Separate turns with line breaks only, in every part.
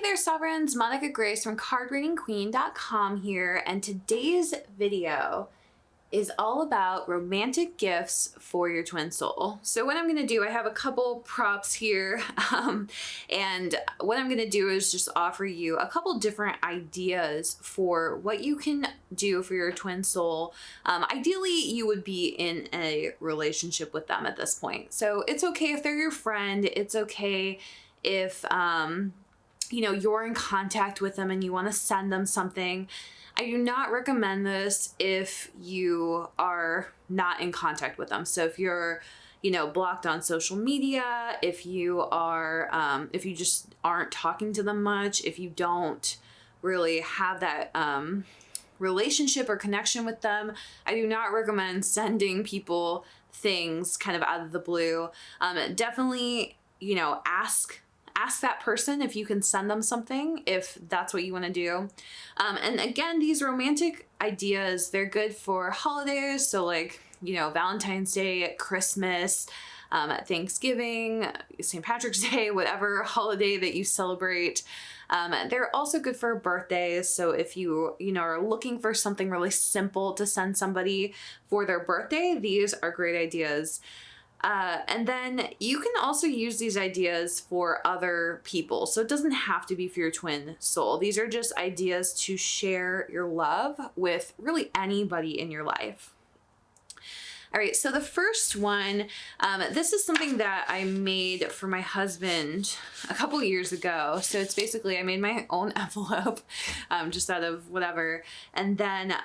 there, Sovereigns. Monica Grace from cardreadingqueen.com here, and today's video is all about romantic gifts for your twin soul. So what I'm gonna do, I have a couple props here, and what I'm gonna do is just offer you a couple different ideas for what you can do for your twin soul. Ideally, you would be in a relationship with them at this point. So it's okay if they're your friend. It's okay if you know, you're in contact with them and you want to send them something. I do not recommend this if you are not in contact with them. So if you're, you know, blocked on social media, if you are, if you just aren't talking to them much, if you don't really have that relationship or connection with them, I do not recommend sending people things kind of out of the blue. Definitely, you know, ask that person if you can send them something, if that's what you want to do. And again, these romantic ideas, they're good for holidays. So like, you know, Valentine's Day, Christmas, Thanksgiving, St. Patrick's Day, whatever holiday that you celebrate. They're also good for birthdays. So if you know, are looking for something really simple to send somebody for their birthday, these are great ideas. And then you can also use these ideas for other people. So it doesn't have to be for your twin soul. These are just ideas to share your love with really anybody in your life. All right, so the first one, this is something that I made for my husband a couple years ago. So it's basically, I made my own envelope, just out of whatever. And then,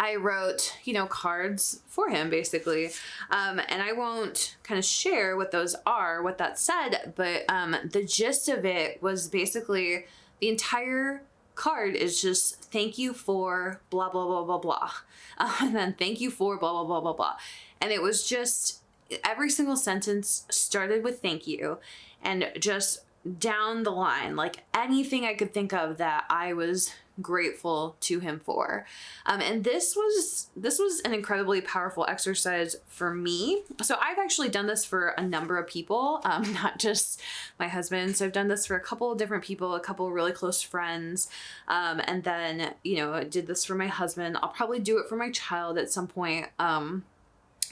I wrote, you know, cards for him basically. And I won't kind of share what those are, what that said, but the gist of it was basically the entire card is just thank you for blah, blah, blah, blah, blah. And then thank you for blah, blah, blah, blah, blah. And it was just every single sentence started with thank you, and just down the line, like anything I could think of that I was grateful to him for. And this was an incredibly powerful exercise for me. So I've actually done this for a number of people, not just my husband. So I've done this for a couple of different people, a couple of really close friends. And then, you know, I did this for my husband. I'll probably do it for my child at some point.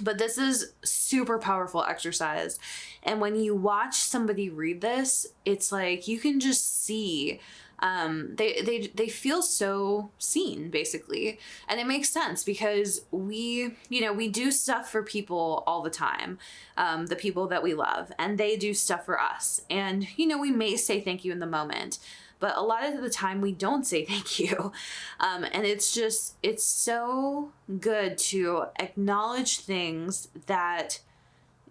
But this is super powerful exercise. And when you watch somebody read this, it's like you can just see, they feel so seen basically. And it makes sense because we do stuff for people all the time, the people that we love, and they do stuff for us. And, you know, we may say thank you in the moment, but a lot of the time we don't say thank you. And it's so good to acknowledge things that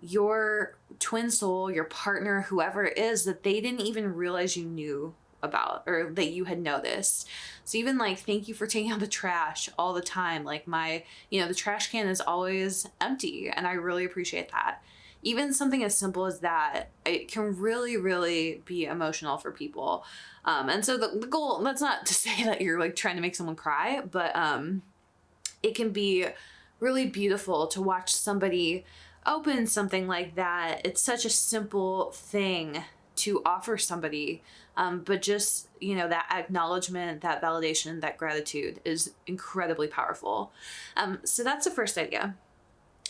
your twin soul, your partner, whoever it is, that they didn't even realize you knew about or that you had noticed. So even like, thank you for taking out the trash all the time. Like the trash can is always empty, and I really appreciate that. Even something as simple as that, it can really, really be emotional for people. And so the goal, that's not to say that you're like trying to make someone cry, but it can be really beautiful to watch somebody open something like that. It's such a simple thing to offer somebody, but just, you know, that acknowledgement, that validation, that gratitude is incredibly powerful. So that's the first idea.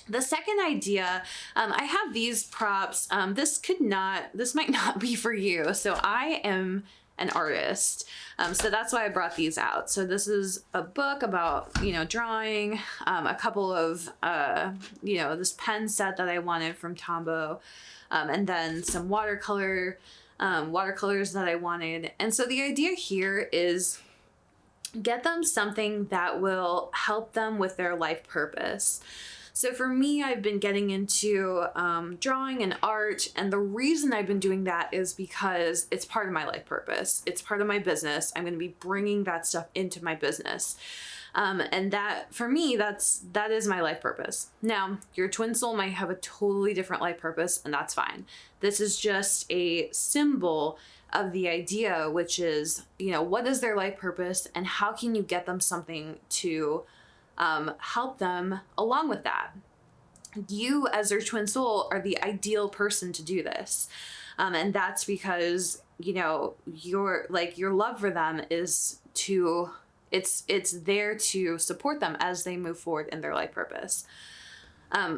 The second idea, I have these props. This might not be for you. So I am an artist. So that's why I brought these out. So this is a book about, you know, drawing, a couple of, you know, this pen set that I wanted from Tombow, and then some watercolors that I wanted. And so the idea here is get them something that will help them with their life purpose. So for me, I've been getting into drawing and art, and the reason I've been doing that is because it's part of my life purpose. It's part of my business. I'm going to be bringing that stuff into my business. And that, for me, that is my life purpose. Now, your twin soul might have a totally different life purpose, and that's fine. This is just a symbol of the idea, which is, you know, what is their life purpose and how can you get them something to help them along with that. You, as their twin soul, are the ideal person to do this. And that's because you know, your love for them is to, it's there to support them as they move forward in their life purpose.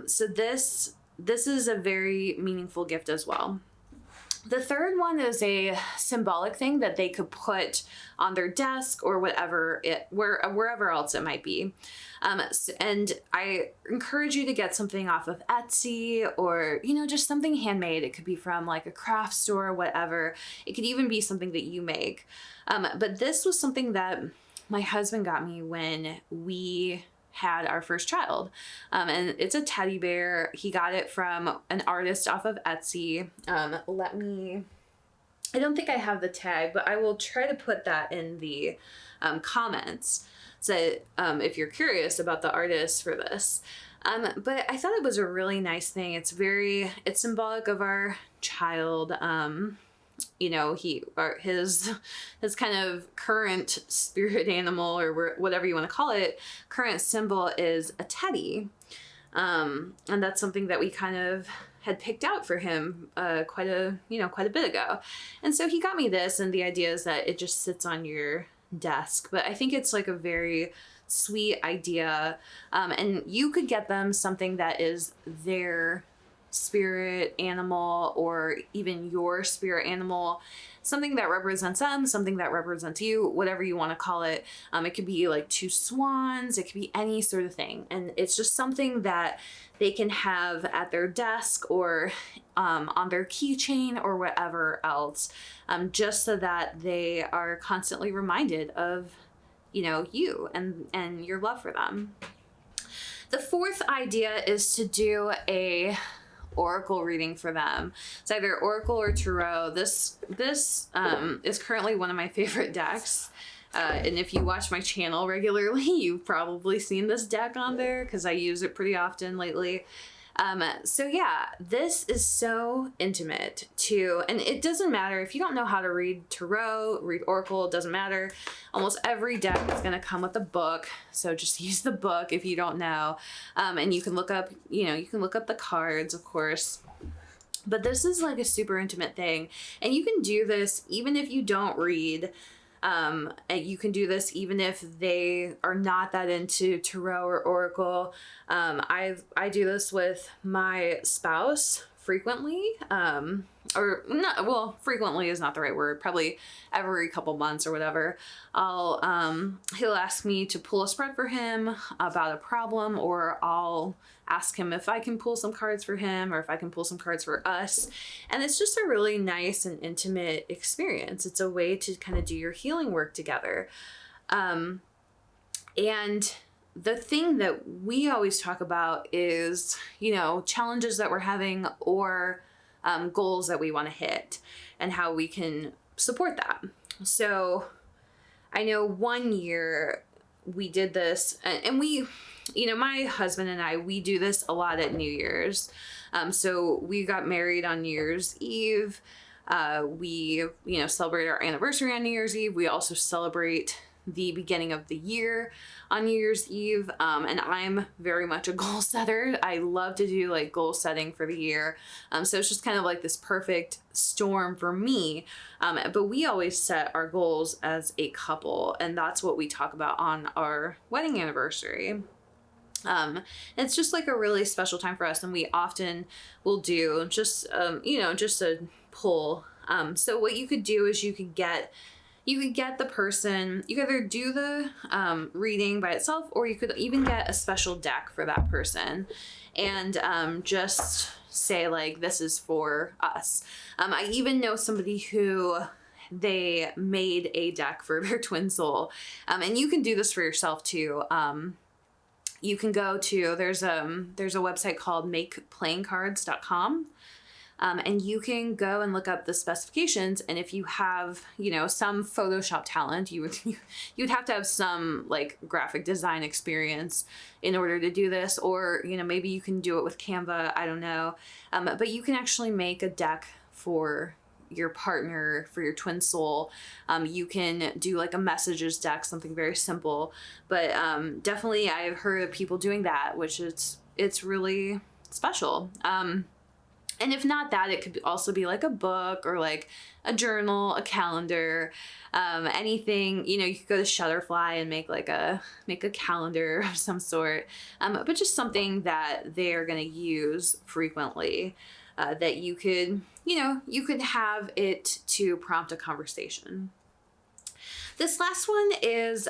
So this is a very meaningful gift as well. The third one is a symbolic thing that they could put on their desk or wherever else it might be. And I encourage you to get something off of Etsy or, you know, just something handmade. It could be from like a craft store or whatever. It could even be something that you make. But this was something that my husband got me when we had our first child. And it's a teddy bear. He got it from an artist off of Etsy. I don't think I have the tag, but I will try to put that in the comments. So if you're curious about the artist for this. But I thought it was a really nice thing. It's symbolic of our child. You know, his kind of current spirit animal, or whatever you want to call it, current symbol is a teddy. And that's something that we kind of had picked out for him quite a bit ago. And so he got me this, and the idea is that it just sits on your desk. But I think it's like a very sweet idea. And you could get them something that is their spirit animal, or even your spirit animal, something that represents them, something that represents you, whatever you want to call it. It could be like 2 swans, it could be any sort of thing. And it's just something that they can have at their desk or on their keychain or whatever else, just so that they are constantly reminded of, you know, you and your love for them. The fourth idea is to do a oracle reading for them. It's either oracle or tarot. This is currently one of my favorite decks. And if you watch my channel regularly, you've probably seen this deck on there because I use it pretty often lately. So yeah, this is so intimate too. And it doesn't matter if you don't know how to read tarot, read oracle, it doesn't matter. Almost every deck is going to come with a book. So just use the book if you don't know. And you can look up, the cards, of course. But this is like a super intimate thing. And you can do this even if you don't read. And you can do this even if they are not that into tarot or oracle. I do this with my spouse frequently, or not, well, frequently is not the right word, probably every couple months or whatever. He'll ask me to pull a spread for him about a problem, or I'll ask him if I can pull some cards for him or if I can pull some cards for us. And it's just a really nice and intimate experience. It's a way to kind of do your healing work together. And the thing that we always talk about is, challenges that we're having or goals that we want to hit and how we can support that. So I know one year we did this, and we, my husband and I, we do this a lot at New Year's. So we got married on New Year's Eve. We, celebrate our anniversary on New Year's Eve. We also celebrate the beginning of the year on New Year's Eve. And I'm very much a goal setter. I love to do like goal setting for the year. So it's just kind of like this perfect storm for me. But we always set our goals as a couple, and that's what we talk about on our wedding anniversary. It's just like a really special time for us, and we often will do just a pull. So what you could do is you could get the person, you could either do the reading by itself, or you could even get a special deck for that person and just say like, this is for us. I even know somebody who they made a deck for their twin soul. And you can do this for yourself too. You can go to, there's a website called makeplayingcards.com. And you can go and look up the specifications. And if you have, some Photoshop talent, you would have to have some like graphic design experience in order to do this. Or, maybe you can do it with Canva. I don't know. But you can actually make a deck for your partner, for your twin soul. You can do like a messages deck, something very simple. But definitely I've heard of people doing that, which it's really special. And if not that, it could also be like a book or like a journal, a calendar, anything. You know, you could go to Shutterfly and make a calendar of some sort, but just something that they're going to use frequently, that you could, you could have it to prompt a conversation. This last one is,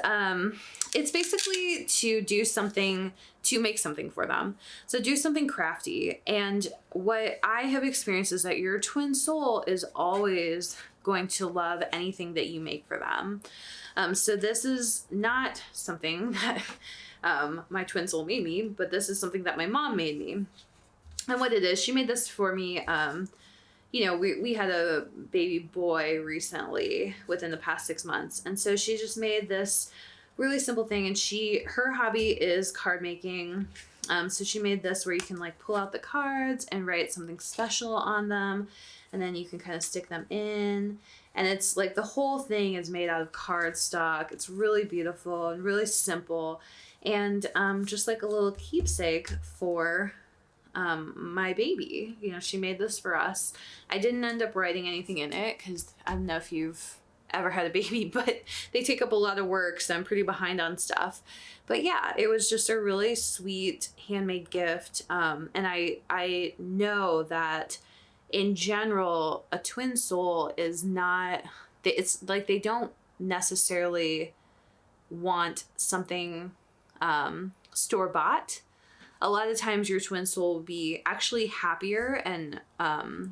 it's basically to do something, to make something for them. So do something crafty. And what I have experienced is that your twin soul is always going to love anything that you make for them. So this is not something that my twin soul made me, but this is something that my mom made me. And what it is, she made this for me. We had a baby boy recently within the past 6 months. And so she just made this really simple thing, and her hobby is card making. So she made this where you can like pull out the cards and write something special on them, and then you can kind of stick them in. And it's like the whole thing is made out of cardstock. It's really beautiful and really simple, and just like a little keepsake for my baby. She made this for us. I didn't end up writing anything in it because I don't know if you've ever had a baby, but they take up a lot of work, so I'm pretty behind on stuff. But yeah, it was just a really sweet handmade gift. And I know that in general, a twin soul is not, it's like they don't necessarily want something store-bought. A lot of times your twin soul will be actually happier, and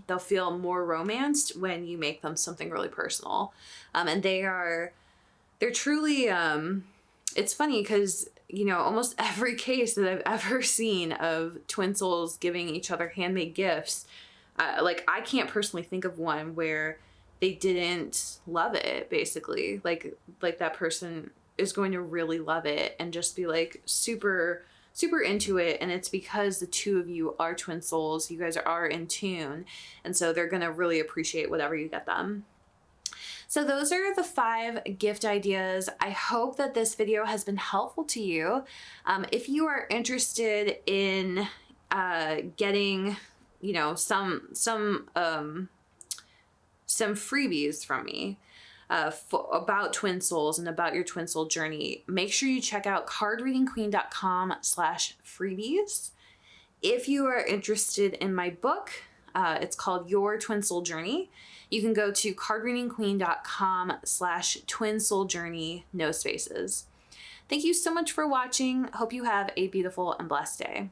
they'll feel more romanced when you make them something really personal. And they're truly, it's funny because, almost every case that I've ever seen of twin souls giving each other handmade gifts, like I can't personally think of one where they didn't love it, basically. Like that person is going to really love it and just be like super into it, and it's because the two of you are twin souls. You guys are in tune, and so they're gonna really appreciate whatever you get them. So those are the 5 gift ideas. I hope that this video has been helpful to you. If you are interested in getting, some freebies from me, about twin souls and about your twin soul journey, make sure you check out cardreadingqueen.com/freebies. If you are interested in my book, it's called Your Twin Soul Journey. You can go to cardreadingqueen.com/twin soul journey, no spaces. Thank you so much for watching. Hope you have a beautiful and blessed day.